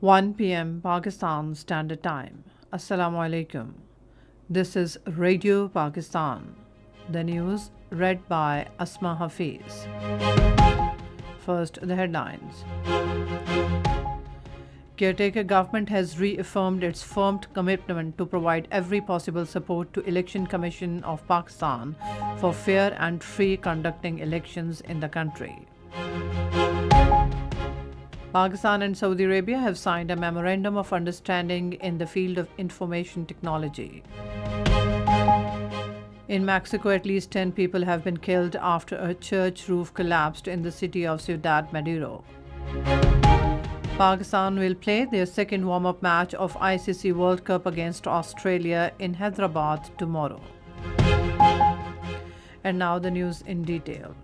1 p.m. Pakistan Standard Time. Assalamu alaikum. This is Radio Pakistan. The news read by Asma Hafiz. First, the headlines. Caretaker government has reaffirmed its firm commitment to provide every possible support to Election Commission of Pakistan for fair and free conducting elections in the country. Pakistan and Saudi Arabia have signed a memorandum of understanding in the field of information technology. In Mexico, at least 10 people have been killed after a church roof collapsed in the city of Ciudad Madero. Pakistan will play their second warm-up match of ICC World Cup against Australia in Hyderabad tomorrow. And now the news in detail.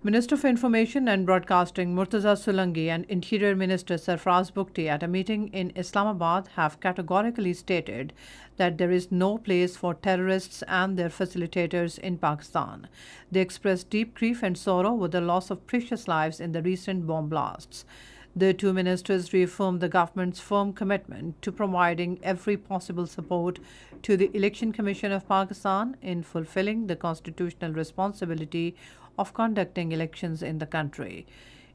Minister for Information and Broadcasting Murtaza Solanki and Interior Minister Sarfraz Bugti at a meeting in Islamabad have categorically stated that there is no place for terrorists and their facilitators in Pakistan. They expressed deep grief and sorrow over the loss of precious lives in the recent bomb blasts. The two ministers reaffirmed the government's firm commitment to providing every possible support to the Election Commission of Pakistan in fulfilling the constitutional responsibility of conducting elections in the country.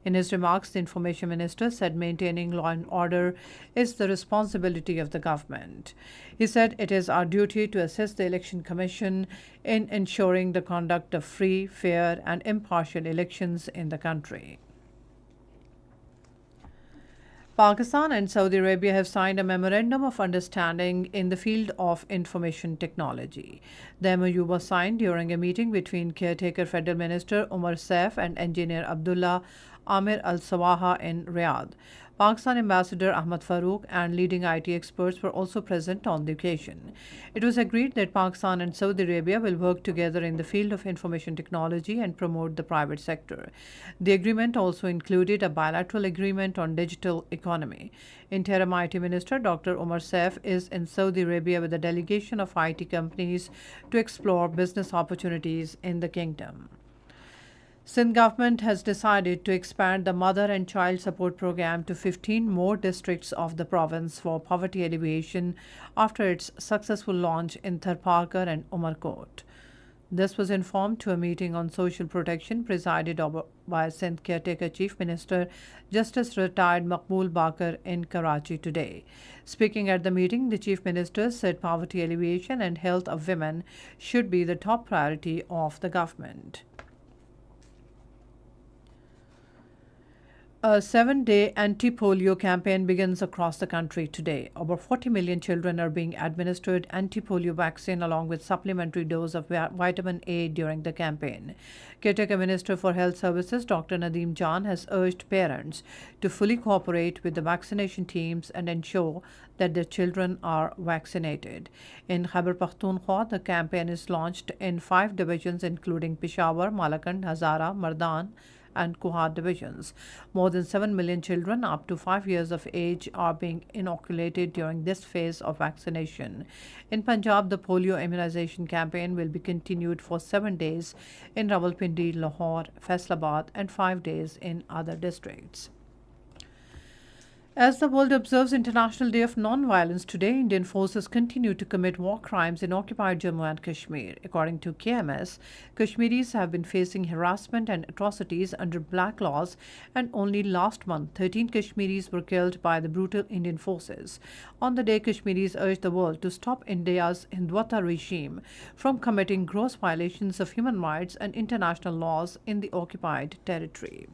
In his remarks, the Information Minister said maintaining law and order is the responsibility of the government. He said it is our duty to assist the Election Commission in ensuring the conduct of free, fair, and impartial elections in the country. Pakistan and Saudi Arabia have signed a memorandum of understanding in the field of information technology. The MoU was signed during a meeting between caretaker Federal Minister Umar Saif and engineer Abdullah Amir Al Sawaha in Riyadh. Pakistan Ambassador Ahmad Farooq and leading IT experts were also present on the occasion. It was agreed that Pakistan and Saudi Arabia will work together in the field of information technology and promote the private sector. The agreement also included a bilateral agreement on digital economy. Interim IT Minister Dr. Umar Saif is in Saudi Arabia with a delegation of IT companies to explore business opportunities in the kingdom. Sindh government has decided to expand the mother and child support program to 15 more districts of the province for poverty alleviation after its successful launch in Tharparkar and Umarkot. This was informed to a meeting on social protection presided over by Sindh caretaker Chief Minister Justice Retired Maqbool Bakar in Karachi today. Speaking at the meeting, the Chief Minister said poverty alleviation and health of women should be the top priority of the government. A 7-day anti-polio campaign begins across the country today. Over 40 million children are being administered anti-polio vaccine along with supplementary dose of vitamin A during the campaign. Caretaker Minister for Health Services Dr. Nadeem Jan has urged parents to fully cooperate with the vaccination teams and ensure that their children are vaccinated. In Khyber Pakhtunkhwa, the campaign is launched in 5 divisions including Peshawar, Malakand, Hazara, Mardan, and Kuhad divisions. More than 7 million children up to 5 years of age are being inoculated during this phase of vaccination. In Punjab, the polio immunization campaign will be continued for 7 days in Rawalpindi, Lahore, Faisalabad, and 5 days in other districts. As the world observes International Day of Non-Violence today, Indian forces continue to commit war crimes in occupied Jammu and Kashmir. According to KMS, Kashmiris have been facing harassment and atrocities under black laws, and only last month 13 Kashmiris were killed by the brutal Indian forces. On the day, Kashmiris urged the world to stop India's Hindutva regime from committing gross violations of human rights and international laws in the occupied territory.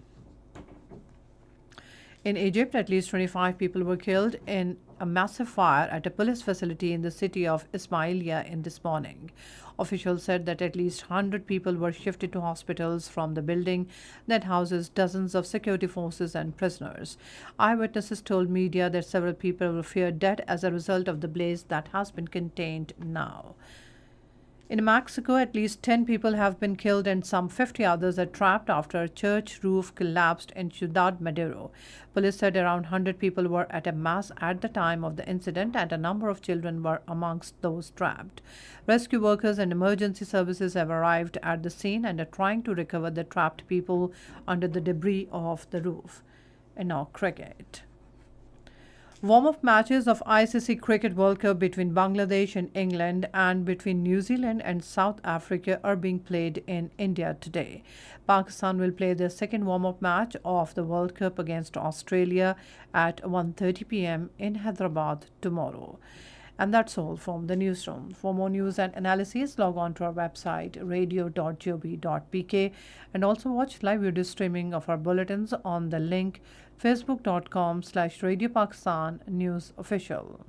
In Egypt, at least 25 people were killed in a massive fire at a police facility in the city of Ismailia in this morning. Officials said that at least 100 people were shifted to hospitals from the building that houses dozens of security forces and prisoners. Eyewitnesses told media that several people were feared dead as a result of the blaze that has been contained now. In Mexico, at least 10 people have been killed and some 50 others are trapped after a church roof collapsed in Ciudad Madero. Police said around 100 people were at a mass at the time of the incident and a number of children were amongst those trapped. Rescue workers and emergency services have arrived at the scene and are trying to recover the trapped people under the debris of the roof. And now cricket. Warm-up matches of ICC Cricket World Cup between Bangladesh and England and between New Zealand and South Africa are being played in India today. Pakistan will play their second warm-up match of the World Cup against Australia at 1:30 p.m. in Hyderabad tomorrow. And that's all from the newsroom. For more news and analysis, log on to our website radio.gov.pk and also watch live video streaming of our bulletins on the link facebook.com/Radio Pakistan News Official.